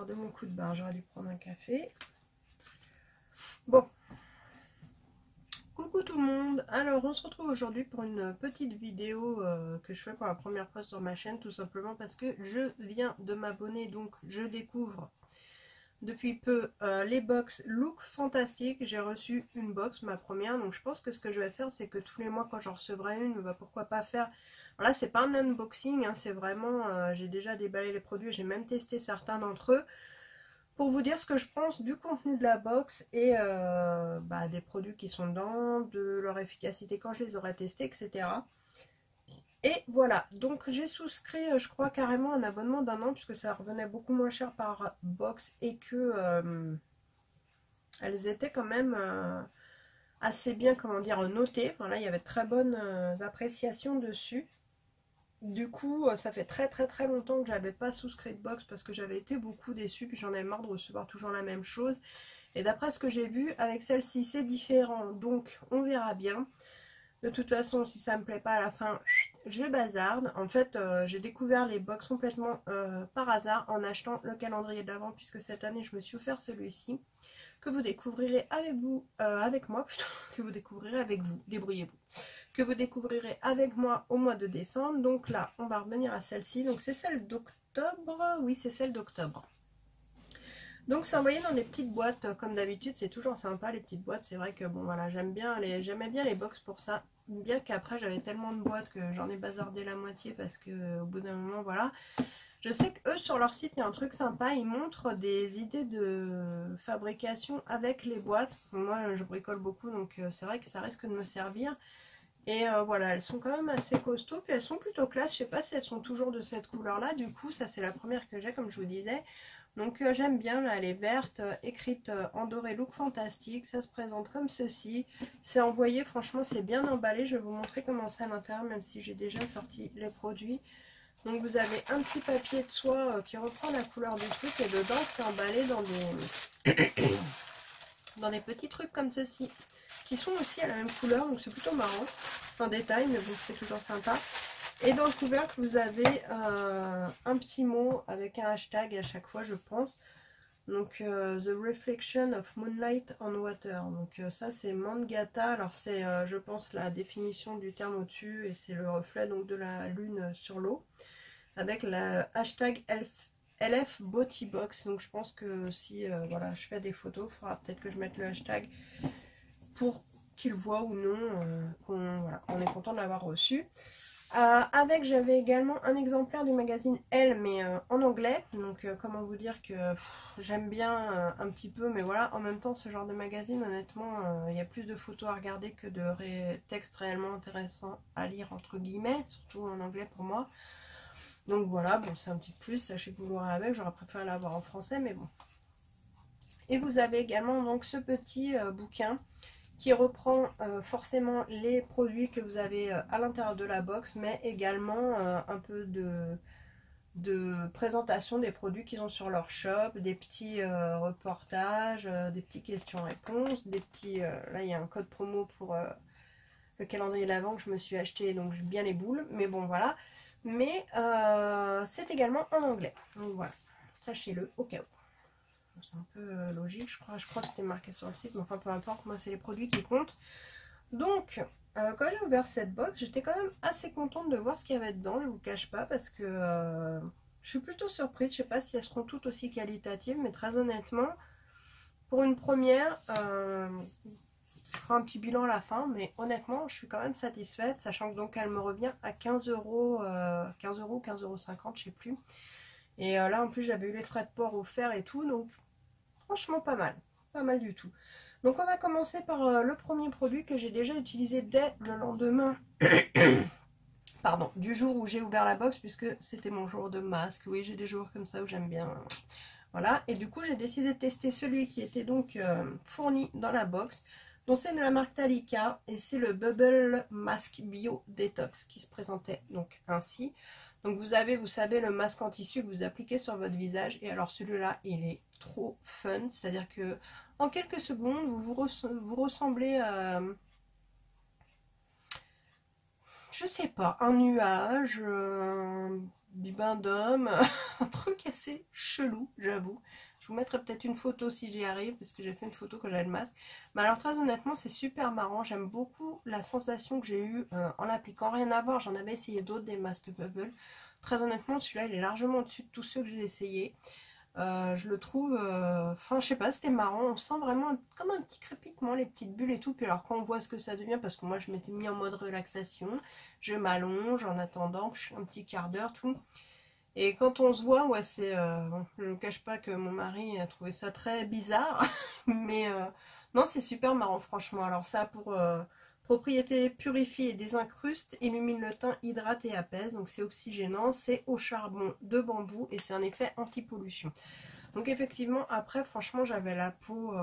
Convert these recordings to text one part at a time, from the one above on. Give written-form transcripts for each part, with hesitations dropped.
l'heure de mon coup de barre, j'aurais dû prendre un café. Bon, coucou tout le monde. Alors on se retrouve aujourd'hui pour une petite vidéo que je fais pour la première fois sur ma chaîne, tout simplement parce que je viens de m'abonner, donc je découvre depuis peu les box Look Fantastic. J'ai reçu une box, ma première, donc je pense que ce que je vais faire, c'est que tous les mois quand j'en recevrai une, bah, pourquoi pas faire... Alors là c'est pas un unboxing, hein, c'est vraiment, j'ai déjà déballé les produits, j'ai même testé certains d'entre eux, pour vous dire ce que je pense du contenu de la box et bah, des produits qui sont dedans, de leur efficacité quand je les aurai testés, etc. Et voilà, donc j'ai souscrit, je crois, carrément un abonnement d'un an, puisque ça revenait beaucoup moins cher par box et que elles étaient quand même assez bien, comment dire, notées. Enfin là, il y avait de très bonnes appréciations dessus. Du coup, ça fait très longtemps que j'avais pas souscrit de box parce que j'avais été beaucoup déçue, puis j'en ai marre de recevoir toujours la même chose. Et d'après ce que j'ai vu, avec celle-ci, c'est différent, donc on verra bien. De toute façon, si ça me plaît pas à la fin, je bazarde. En fait, j'ai découvert les box complètement par hasard en achetant le calendrier de l'Avent, puisque cette année, je me suis offert celui-ci, que vous découvrirez avec vous, avec moi plutôt, que vous découvrirez avec vous, débrouillez-vous, que vous découvrirez avec moi au mois de décembre. Donc là, on va revenir à celle-ci. Donc c'est celle d'octobre, oui, c'est celle d'octobre. Donc c'est envoyé dans des petites boîtes, comme d'habitude, c'est toujours sympa les petites boîtes. C'est vrai que bon voilà, j'aimais bien les box pour ça. Bien qu'après j'avais tellement de boîtes que j'en ai bazardé la moitié parce que au bout d'un moment voilà. Je sais qu'eux sur leur site il y a un truc sympa, ils montrent des idées de fabrication avec les boîtes. Moi je bricole beaucoup donc c'est vrai que ça risque de me servir. Et voilà, elles sont quand même assez costauds, puis elles sont plutôt classe. Je sais pas si elles sont toujours de cette couleur là, du coup ça c'est la première que j'ai comme je vous disais. Donc j'aime bien, là elle est verte, écrite en doré Look Fantastic, ça se présente comme ceci, c'est envoyé, franchement c'est bien emballé, je vais vous montrer comment c'est à l'intérieur même si j'ai déjà sorti les produits. Donc vous avez un petit papier de soie qui reprend la couleur du truc et dedans c'est emballé dans des petits trucs comme ceci, qui sont aussi à la même couleur, donc c'est plutôt marrant, sans détail mais bon c'est toujours sympa. Et dans le couvercle, vous avez un petit mot avec un hashtag à chaque fois, je pense. Donc, The Reflection of Moonlight on Water. Donc, ça, c'est Mangata. Alors, c'est, je pense, la définition du terme au-dessus. Et c'est le reflet donc, de la lune sur l'eau. Avec le hashtag LF Body Box. Donc, je pense que si voilà, je fais des photos, il faudra peut-être que je mette le hashtag pour qu'ils voient ou non qu'on est content de l'avoir reçu. Avec j'avais également un exemplaire du magazine Elle mais en anglais, donc comment vous dire que j'aime bien un petit peu, mais voilà, en même temps ce genre de magazine honnêtement il y a plus de photos à regarder que de textes réellement intéressants à lire entre guillemets, surtout en anglais pour moi. Donc voilà, bon c'est un petit plus, sachez que vous l'aurez avec, j'aurais préféré l'avoir en français mais bon. Et vous avez également donc ce petit bouquin qui reprend forcément les produits que vous avez à l'intérieur de la box, mais également un peu de présentation des produits qu'ils ont sur leur shop, des petits reportages, des petits questions-réponses, des petits... là, il y a un code promo pour le calendrier de l'Avent que je me suis acheté, donc j'ai bien les boules, mais bon, voilà. Mais c'est également en anglais, donc voilà, sachez-le au cas où. C'est un peu logique, je crois que c'était marqué sur le site, mais enfin peu importe, moi c'est les produits qui comptent. Donc quand j'ai ouvert cette box, j'étais quand même assez contente de voir ce qu'il y avait dedans, je vous cache pas, parce que je suis plutôt surprise. Je sais pas si elles seront toutes aussi qualitatives, mais très honnêtement, pour une première, je ferai un petit bilan à la fin, mais honnêtement, je suis quand même satisfaite, sachant que donc elle me revient à 15 euros, 15 euros, 15,50 €, je sais plus. Et là en plus j'avais eu les frais de port offerts et tout, donc franchement pas mal du tout. Donc on va commencer par le premier produit que j'ai déjà utilisé dès le lendemain pardon, du jour où j'ai ouvert la box, puisque c'était mon jour de masque. Oui, j'ai des jours comme ça où j'aime bien. Voilà, et du coup j'ai décidé de tester celui qui était donc fourni dans la box. Donc c'est de la marque Talika et c'est le Bubble Mask Bio Detox qui se présentait donc ainsi. Donc vous avez, vous savez, le masque en tissu que vous appliquez sur votre visage. Et alors celui-là, il est trop fun. C'est-à-dire que en quelques secondes, vous ressemblez à... je sais pas, un nuage, un bain d'homme, un truc assez chelou, j'avoue. Je vous mettrai peut-être une photo si j'y arrive, parce que j'ai fait une photo quand j'avais le masque. Mais alors très honnêtement, c'est super marrant. J'aime beaucoup la sensation que j'ai eue en l'appliquant. Rien à voir, j'en avais essayé d'autres, des masques Bubble. Très honnêtement, celui-là, il est largement au-dessus de tous ceux que j'ai essayé. Je le trouve, enfin je sais pas, c'était marrant, on sent vraiment comme un petit crépitement, les petites bulles et tout. Puis alors quand on voit ce que ça devient, parce que moi je m'étais mis en mode relaxation, je m'allonge en attendant un petit quart d'heure tout. Et quand on se voit, ouais c'est, je ne cache pas que mon mari a trouvé ça très bizarre, mais non c'est super marrant franchement. Alors ça pour propriété purifie et désincruste, illumine le teint, hydrate et apaise. Donc c'est oxygénant, c'est au charbon de bambou et c'est un effet anti-pollution. Donc effectivement, après franchement j'avais la peau,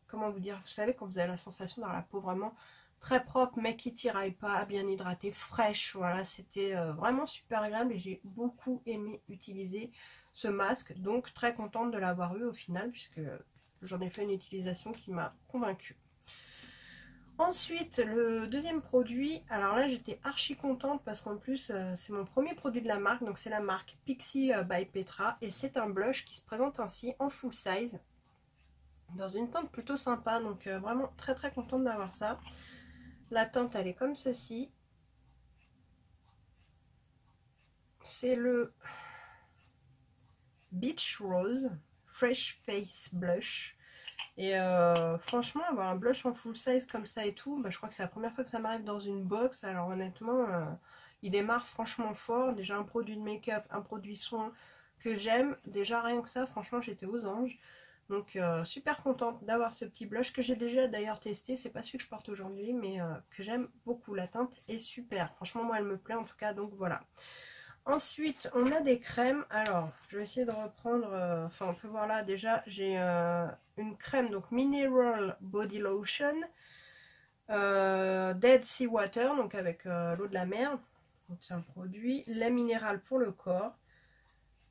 comment vous dire, vous savez quand vous avez la sensation d'avoir la peau vraiment très propre mais qui tiraille pas, bien hydratée, fraîche. Voilà, c'était vraiment super agréable et j'ai beaucoup aimé utiliser ce masque. Donc très contente de l'avoir eu au final puisque j'en ai fait une utilisation qui m'a convaincue. Ensuite, le deuxième produit, alors là j'étais archi contente parce qu'en plus c'est mon premier produit de la marque, donc c'est la marque Pixi by Petra et c'est un blush qui se présente ainsi en full size dans une teinte plutôt sympa, donc vraiment très très contente d'avoir ça. La teinte elle est comme ceci, c'est le Beach Rose Fresh Face Blush. Et franchement, avoir un blush en full size comme ça et tout, bah, je crois que c'est la première fois que ça m'arrive dans une box. Alors honnêtement, il démarre franchement fort. Déjà un produit de make-up, un produit soin que j'aime. Déjà rien que ça, franchement j'étais aux anges. Donc super contente d'avoir ce petit blush que j'ai déjà d'ailleurs testé. C'est pas celui que je porte aujourd'hui, mais que j'aime beaucoup. La teinte est super. Franchement moi elle me plaît en tout cas, donc voilà. Ensuite, on a des crèmes. Alors, je vais essayer de reprendre... enfin, on peut voir là, déjà, j'ai une crème, donc Mineral Body Lotion. Dead Sea Water, donc avec l'eau de la mer. Donc, c'est un produit. Lait minéral pour le corps.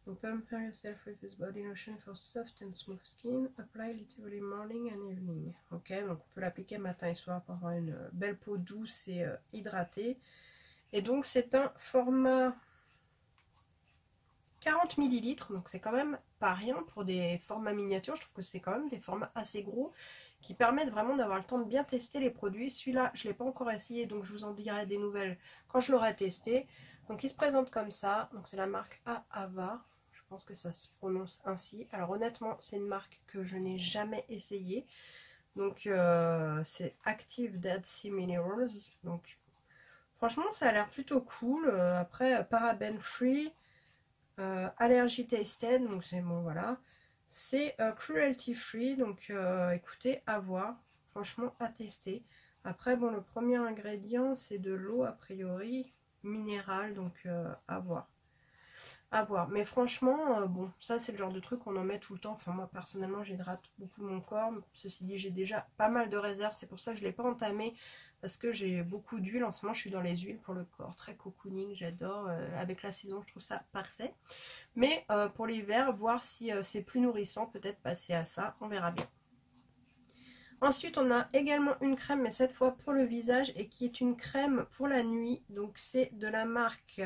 Donc, pamper yourself with this body lotion for soft and smooth skin. Apply literally morning and evening. Ok, donc on peut l'appliquer matin et soir pour avoir une belle peau douce et hydratée. Et donc, c'est un format... 40 ml, donc c'est quand même pas rien pour des formats miniatures. Je trouve que c'est quand même des formats assez gros qui permettent vraiment d'avoir le temps de bien tester les produits. Celui-là, je ne l'ai pas encore essayé, donc je vous en dirai des nouvelles quand je l'aurai testé. Donc il se présente comme ça, donc c'est la marque Ahava, je pense que ça se prononce ainsi. Alors honnêtement, c'est une marque que je n'ai jamais essayée. Donc c'est Active Dead Sea Minerals. Donc franchement, ça a l'air plutôt cool. Après, paraben free. Allergy tasted, donc c'est bon, voilà. C'est cruelty free, donc écoutez, à voir. Franchement, à tester. Après, bon, le premier ingrédient, c'est de l'eau, a priori, minérale, donc à voir. À voir. Mais franchement, bon, ça, c'est le genre de truc qu'on en met tout le temps. Enfin, moi, personnellement, j'hydrate beaucoup mon corps. Ceci dit, j'ai déjà pas mal de réserves. C'est pour ça que je ne l'ai pas entamé. Parce que j'ai beaucoup d'huile. En ce moment, je suis dans les huiles pour le corps. Très cocooning, j'adore. Avec la saison, je trouve ça parfait. Mais pour l'hiver, voir si c'est plus nourrissant. Peut-être passer à ça. On verra bien. Ensuite, on a également une crème, mais cette fois pour le visage. Et qui est une crème pour la nuit. Donc, c'est de la marque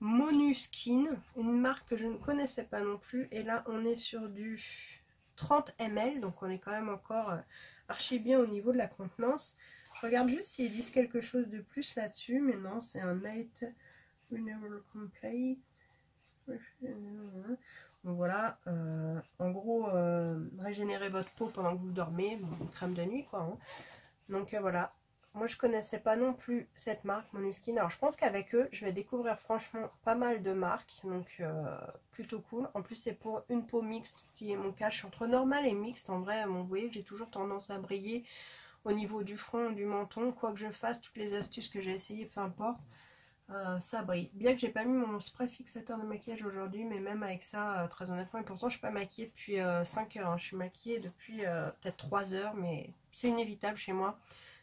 Monuskin. Une marque que je ne connaissais pas non plus. Et là, on est sur du 30 ml. Donc, on est quand même encore archi bien au niveau de la contenance. Je regarde juste s'ils disent quelque chose de plus là-dessus, mais non, c'est un Night Renewal Complete. Donc voilà, en gros, régénérer votre peau pendant que vous dormez, bon, une crème de nuit quoi. Hein. Donc voilà, moi je connaissais pas non plus cette marque Monuskin. Alors je pense qu'avec eux, je vais découvrir franchement pas mal de marques, donc plutôt cool. En plus c'est pour une peau mixte qui est mon cas, je suis entre normal et mixte. En vrai, bon, vous voyez que j'ai toujours tendance à briller au niveau du front, du menton, quoi que je fasse, toutes les astuces que j'ai essayées, peu importe, ça brille. Bien que j'ai pas mis mon spray fixateur de maquillage aujourd'hui, mais même avec ça, très honnêtement, et pourtant je suis pas maquillée depuis 5 heures, hein. Je suis maquillée depuis peut-être 3 heures, mais c'est inévitable chez moi.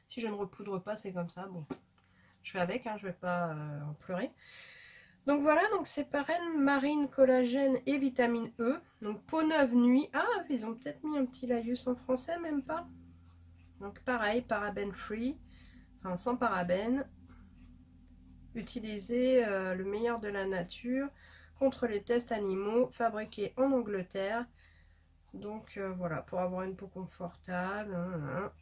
Si je ne repoudre pas, c'est comme ça, bon, je fais avec, hein, je vais pas en pleurer. Donc voilà, donc c'est Parène, Marine, Collagène et Vitamine E. Donc peau neuve nuit. Ah, ils ont peut-être mis un petit laïus en français, même pas. Donc pareil, paraben free, enfin sans paraben. Utiliser le meilleur de la nature contre les tests animaux, fabriqués en Angleterre. Donc voilà, pour avoir une peau confortable.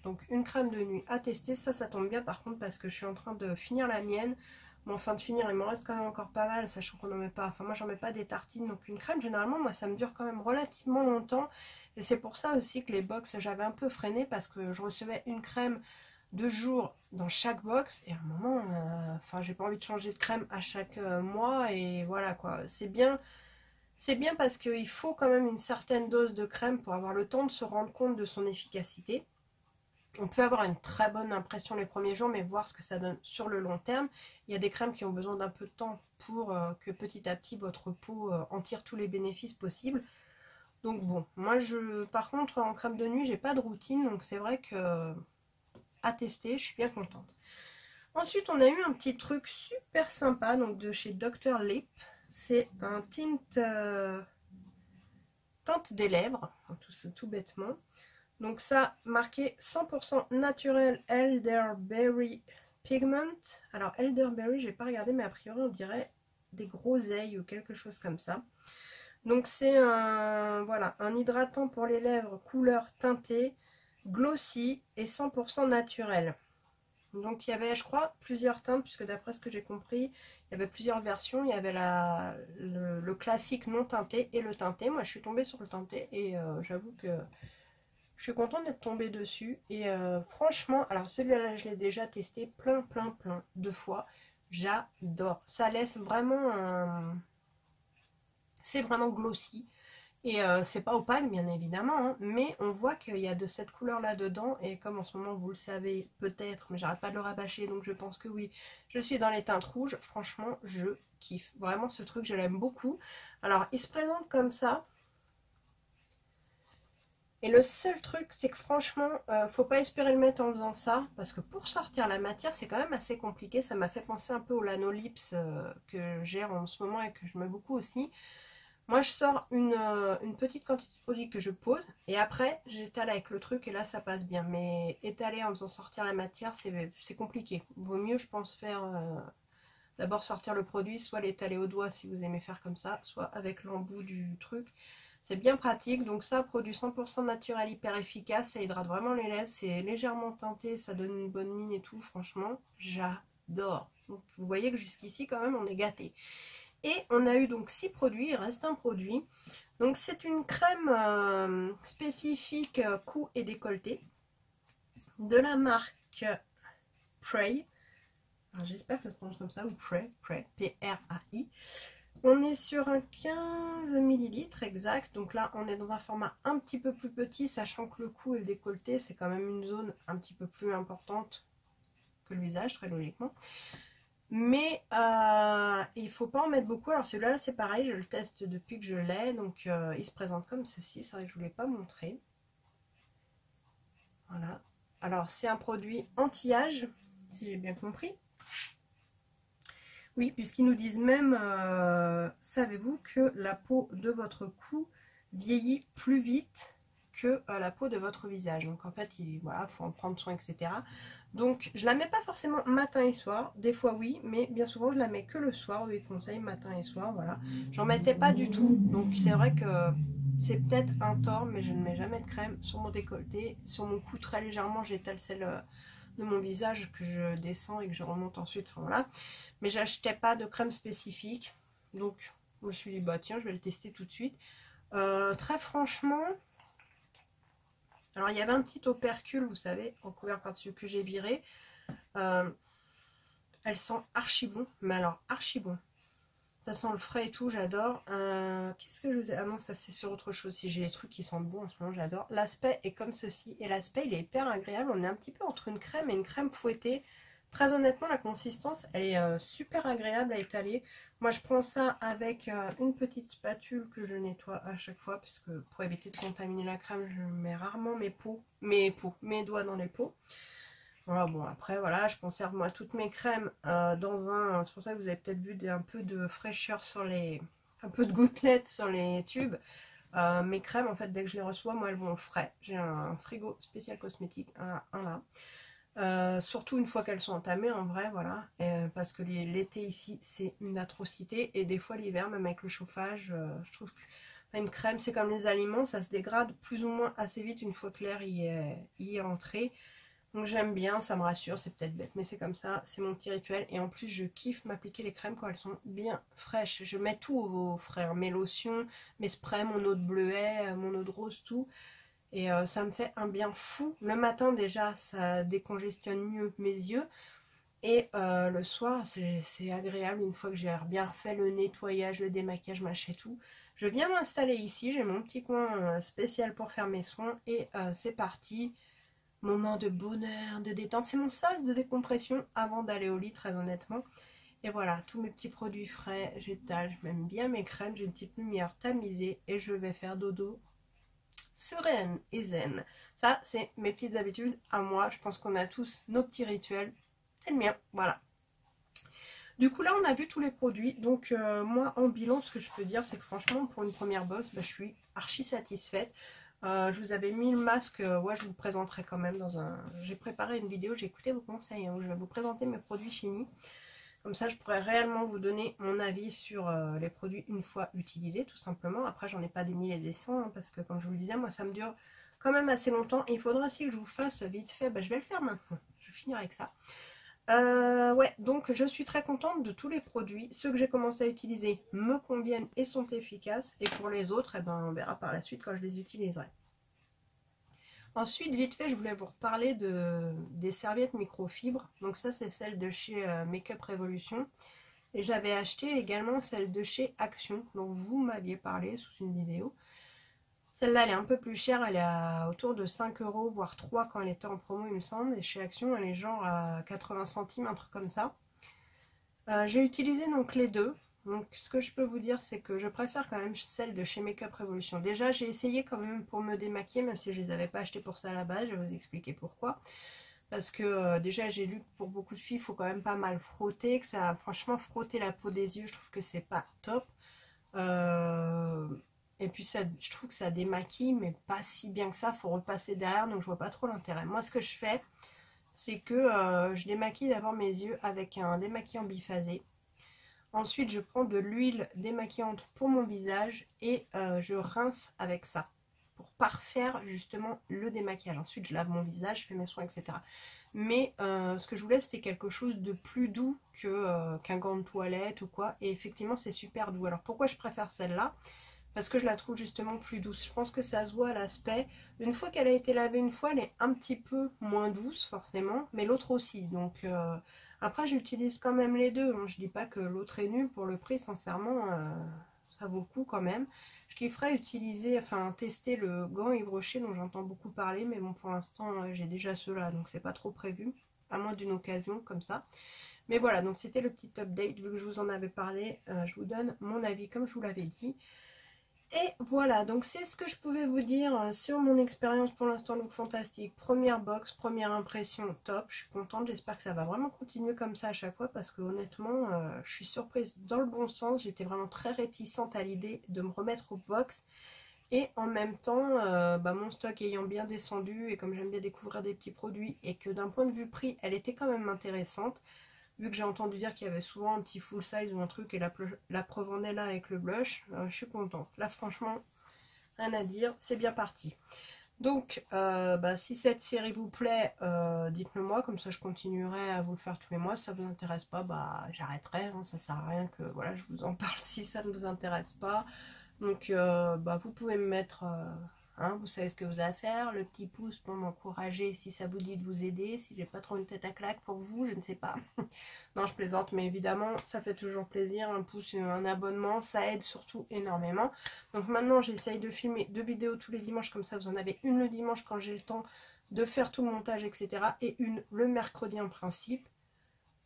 Donc une crème de nuit à tester. Ça tombe bien par contre parce que je suis en train de finir la mienne. Bon, enfin de finir, il m'en reste quand même encore pas mal, sachant qu'on n'en met pas. Enfin moi j'en mets pas des tartines. Donc une crème, généralement, moi ça me dure quand même relativement longtemps. Et c'est pour ça aussi que les box, j'avais un peu freiné parce que je recevais une crème 2 jours dans chaque box. Et à un moment, enfin j'ai pas envie de changer de crème à chaque mois. Et voilà quoi, c'est bien. C'est bien parce qu'il faut quand même une certaine dose de crème pour avoir le temps de se rendre compte de son efficacité. On peut avoir une très bonne impression les premiers jours, mais voir ce que ça donne sur le long terme. Il y a des crèmes qui ont besoin d'un peu de temps pour que petit à petit votre peau en tire tous les bénéfices possibles. Donc bon, moi par contre en crème de nuit, j'ai pas de routine, donc c'est vrai que à tester, je suis bien contente. Ensuite, on a eu un petit truc super sympa, donc de chez Dr. Lip. C'est un teinte des lèvres, tout bêtement. Donc ça, marqué 100% naturel Elderberry Pigment. Alors Elderberry, j'ai pas regardé, mais a priori on dirait des groseilles ou quelque chose comme ça. Donc c'est voilà, un hydratant pour les lèvres couleur teintée, glossy et 100% naturel. Donc il y avait, je crois, plusieurs teintes, puisque d'après ce que j'ai compris, il y avait plusieurs versions. Il y avait le classique non teinté et le teinté. Moi je suis tombée sur le teinté et j'avoue que je suis contente d'être tombée dessus. Et franchement, alors celui-là je l'ai déjà testé plein de fois. J'adore. Ça laisse vraiment un... C'est vraiment glossy. Et c'est pas opaque bien évidemment, hein, mais on voit qu'il y a de cette couleur là dedans. Et comme en ce moment vous le savez peut-être, mais j'arrête pas de le rabâcher, donc je pense que oui, je suis dans les teintes rouges. Franchement je kiffe, vraiment ce truc je l'aime beaucoup. Alors il se présente comme ça. Et le seul truc c'est que franchement faut pas espérer le mettre en faisant ça, parce que pour sortir la matière c'est quand même assez compliqué. Ça m'a fait penser un peu au Lanolips que j'ai en ce moment et que je mets beaucoup aussi. Moi je sors une petite quantité de produit que je pose et après j'étale avec le truc et là ça passe bien. Mais étaler en faisant sortir la matière c'est compliqué. Vaut mieux je pense faire d'abord sortir le produit, soit l'étaler au doigt si vous aimez faire comme ça, soit avec l'embout du truc. C'est bien pratique. Donc ça, produit 100% naturel, hyper efficace, ça hydrate vraiment les lèvres, c'est légèrement teinté, ça donne une bonne mine et tout. Franchement j'adore. Donc vous voyez que jusqu'ici quand même on est gâté. Et on a eu donc 6 produits, il reste un produit. Donc c'est une crème spécifique cou et décolleté de la marque Pray. J'espère que ça se prononce comme ça, ou Pray, P-R-A-I. On est sur un 15 ml exact. Donc là on est dans un format un petit peu plus petit, sachant que le cou et le décolleté c'est quand même une zone un petit peu plus importante que le visage, très logiquement. Mais il faut pas en mettre beaucoup. Alors celui-là c'est pareil, je le teste depuis que je l'ai. Donc il se présente comme ceci. C'est vrai que je ne vous l'ai pas montré. Voilà. Alors c'est un produit anti-âge, si j'ai bien compris. Oui, puisqu'ils nous disent même, savez-vous que la peau de votre cou vieillit plus vite que la peau de votre visage. Donc en fait, voilà, faut en prendre soin, etc. Donc je la mets pas forcément matin et soir. Des fois oui, mais bien souvent je la mets que le soir. Oui, conseil matin et soir, voilà. J'en mettais pas du tout. Donc c'est vrai que c'est peut-être un tort, mais je ne mets jamais de crème sur mon décolleté. Sur mon cou, très légèrement, j'étale celle de mon visage que je descends et que je remonte ensuite. Enfin, voilà. Mais j'achetais pas de crème spécifique. Donc je me suis dit, bah tiens, je vais le tester tout de suite. Très franchement... Alors il y avait un petit opercule, vous savez, en couvert par-dessus que j'ai viré. Elle sent archi bon, mais alors archi bon. Ça sent le frais et tout, j'adore. Qu'est-ce que je vous ai... Ah non, ça c'est sur autre chose. Si j'ai des trucs qui sentent bon en ce moment, j'adore. L'aspect est comme ceci. Et l'aspect, il est hyper agréable. On est un petit peu entre une crème et une crème fouettée. Très honnêtement, la consistance, elle est super agréable à étaler. Moi, je prends ça avec une petite spatule que je nettoie à chaque fois. Parce que pour éviter de contaminer la crème, je mets rarement mes doigts dans les pots. Voilà, bon après voilà, je conserve moi toutes mes crèmes dans un... C'est pour ça que vous avez peut-être vu un peu de fraîcheur sur les... Un peu de gouttelettes sur les tubes. Mes crèmes en fait dès que je les reçois, moi elles vont au frais. J'ai un frigo spécial cosmétique, un là. Surtout une fois qu'elles sont entamées en vrai, voilà. Parce que l'été ici c'est une atrocité. Et des fois l'hiver, même avec le chauffage, je trouve que une crème c'est comme les aliments, ça se dégrade plus ou moins assez vite une fois que l'air y est entré. Donc j'aime bien, ça me rassure, c'est peut-être bête, mais c'est comme ça, c'est mon petit rituel. Et en plus je kiffe m'appliquer les crèmes quand elles sont bien fraîches. Je mets tout au frais, hein, mes lotions, mes sprays, mon eau de bleuet, mon eau de rose, tout. Et ça me fait un bien fou. Le matin déjà, ça décongestionne mieux mes yeux. Et le soir, c'est agréable une fois que j'ai bien fait le nettoyage, le démaquillage, machin et tout. Je viens m'installer ici, j'ai mon petit coin spécial pour faire mes soins. Et c'est parti. Moment de bonheur, de détente. C'est mon sas de décompression avant d'aller au lit, très honnêtement. Et voilà, tous mes petits produits frais, j'étale. J'aime bien mes crèmes, j'ai une petite lumière tamisée. Et je vais faire dodo sereine et zen. Ça, c'est mes petites habitudes à moi. Je pense qu'on a tous nos petits rituels. C'est le mien, voilà. Du coup, là, on a vu tous les produits. Donc, moi, en bilan, ce que je peux dire, c'est que franchement, pour une première bosse, bah, je suis archi satisfaite. Je vous avais mis le masque, ouais, je vous le présenterai quand même dans un... J'ai préparé une vidéo, j'ai écouté vos conseils, hein, où je vais vous présenter mes produits finis. Comme ça, je pourrais réellement vous donner mon avis sur les produits une fois utilisés, tout simplement. Après, j'en ai pas des milliers et des cents, hein, parce que comme je vous le disais, moi, ça me dure quand même assez longtemps. Et il faudra aussi que je vous fasse vite fait, bah, je vais le faire maintenant. Je vais finir avec ça. Ouais, donc je suis très contente de tous les produits. Ceux que j'ai commencé à utiliser me conviennent et sont efficaces. Et pour les autres, eh ben, on verra par la suite quand je les utiliserai. Ensuite, vite fait, je voulais vous reparler des serviettes microfibres. Donc ça, c'est celle de chez Make-up Revolution. Et j'avais acheté également celle de chez Action, dont vous m'aviez parlé sous une vidéo. Celle-là, elle est un peu plus chère, elle est autour de 5 €, voire 3 quand elle était en promo, il me semble. Et chez Action, elle est genre à 80 centimes, un truc comme ça. J'ai utilisé donc les deux. Donc ce que je peux vous dire, c'est que je préfère quand même celle de chez Make-up Revolution. Déjà, j'ai essayé quand même pour me démaquiller, même si je les avais pas achetées pour ça à la base. Je vais vous expliquer pourquoi. Parce que déjà, j'ai lu que pour beaucoup de filles, il faut quand même pas mal frotter. Que ça, franchement, frotter la peau des yeux, je trouve que c'est pas top. Et puis ça, je trouve que ça démaquille, mais pas si bien que ça. Faut repasser derrière, donc je vois pas trop l'intérêt. Moi, ce que je fais, c'est que je démaquille d'abord mes yeux avec un démaquillant biphasé. Ensuite, je prends de l'huile démaquillante pour mon visage et je rince avec ça pour parfaire justement le démaquillage. Ensuite, je lave mon visage, je fais mes soins, etc. Mais ce que je voulais, c'était quelque chose de plus doux qu'un gant de toilette ou quoi. Et effectivement, c'est super doux. Alors, pourquoi je préfère celle-là? Parce que je la trouve justement plus douce. Je pense que ça se voit à l'aspect. Une fois qu'elle a été lavée une fois, elle est un petit peu moins douce forcément, mais l'autre aussi. Donc après, j'utilise quand même les deux. Hein. Je dis pas que l'autre est nul pour le prix, sincèrement, ça vaut le coup quand même. Je kifferais utiliser, enfin tester le gant Yves Rocher dont j'entends beaucoup parler, mais bon pour l'instant j'ai déjà ceux-là, donc c'est pas trop prévu, à moins d'une occasion comme ça. Mais voilà, donc c'était le petit update, vu que je vous en avais parlé, je vous donne mon avis comme je vous l'avais dit. Et voilà, donc c'est ce que je pouvais vous dire sur mon expérience pour l'instant Look Fantastique. Première box, première impression, top, je suis contente, j'espère que ça va vraiment continuer comme ça à chaque fois parce que honnêtement, je suis surprise dans le bon sens. J'étais vraiment très réticente à l'idée de me remettre aux box. Et en même temps, mon stock ayant bien descendu et comme j'aime bien découvrir des petits produits et que d'un point de vue prix, elle était quand même intéressante. Vu que j'ai entendu dire qu'il y avait souvent un petit full size ou un truc et la preuve en est là avec le blush, je suis contente. Là franchement, rien à dire, c'est bien parti. Donc si cette série vous plaît, dites-le moi, comme ça je continuerai à vous le faire tous les mois. Si ça vous intéresse pas, j'arrêterai, hein, ça sert à rien que voilà, je vous en parle si ça ne vous intéresse pas. Donc vous pouvez me mettre... vous savez ce que vous avez à faire, le petit pouce pour m'encourager si ça vous dit de vous aider, si j'ai pas trop une tête à claque pour vous, je ne sais pas. Non, je plaisante, mais évidemment, ça fait toujours plaisir, un pouce, un abonnement, ça aide surtout énormément. Donc maintenant, j'essaye de filmer 2 vidéos tous les dimanches, comme ça vous en avez une le dimanche quand j'ai le temps de faire tout le montage, etc. Et une le mercredi en principe.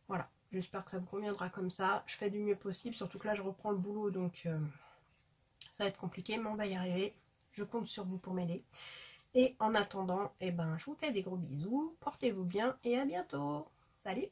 Voilà, j'espère que ça vous conviendra comme ça. Je fais du mieux possible, surtout que là, je reprends le boulot, donc ça va être compliqué, mais on va y arriver. Je compte sur vous pour m'aider. Et en attendant, je vous fais des gros bisous, portez-vous bien et à bientôt. Salut!